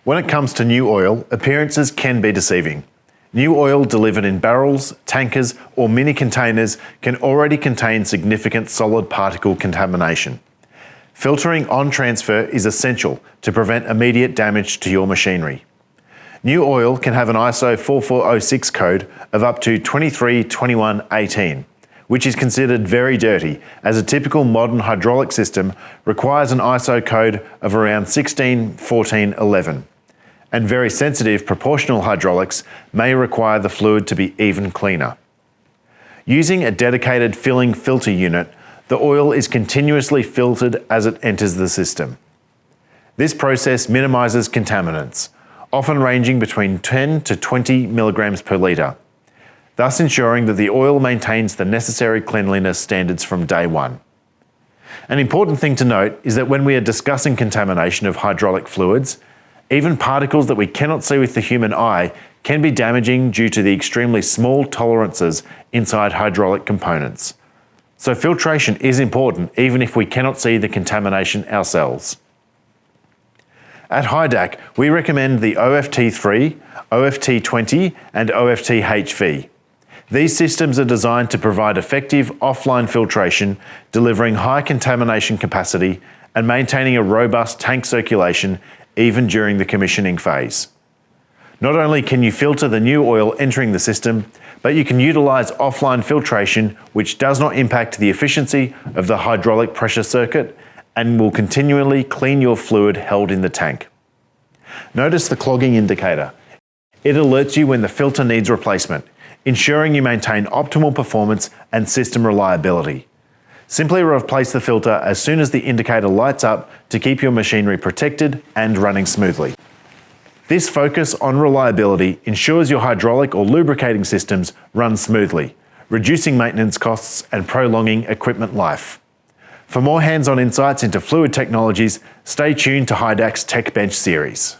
When it comes to new oil, appearances can be deceiving. New oil delivered in barrels, tankers, or mini containers can already contain significant solid particle contamination. Filtering on transfer is essential to prevent immediate damage to your machinery. New oil can have an ISO 4406 code of up to 232118, which is considered very dirty, as a typical modern hydraulic system requires an ISO code of around 161411. And very sensitive proportional hydraulics may require the fluid to be even cleaner. Using a dedicated filling filter unit, the oil is continuously filtered as it enters the system. This process minimises contaminants, often ranging between 10 to 20 milligrams per litre, thus ensuring that the oil maintains the necessary cleanliness standards from day one. An important thing to note is that when we are discussing contamination of hydraulic fluids, even particles that we cannot see with the human eye can be damaging due to the extremely small tolerances inside hydraulic components. So filtration is important even if we cannot see the contamination ourselves. At HYDAC, we recommend the OFT3, OFT20 and OFT-HV. These systems are designed to provide effective offline filtration, delivering high contamination capacity and maintaining a robust tank circulation even during the commissioning phase. Not only can you filter the new oil entering the system, but you can utilise offline filtration, which does not impact the efficiency of the hydraulic pressure circuit and will continually clean your fluid held in the tank. Notice the clogging indicator. It alerts you when the filter needs replacement, ensuring you maintain optimal performance and system reliability. Simply replace the filter as soon as the indicator lights up to keep your machinery protected and running smoothly. This focus on reliability ensures your hydraulic or lubricating systems run smoothly, reducing maintenance costs and prolonging equipment life. For more hands-on insights into fluid technologies, stay tuned to HYDAC's Tech Bench series.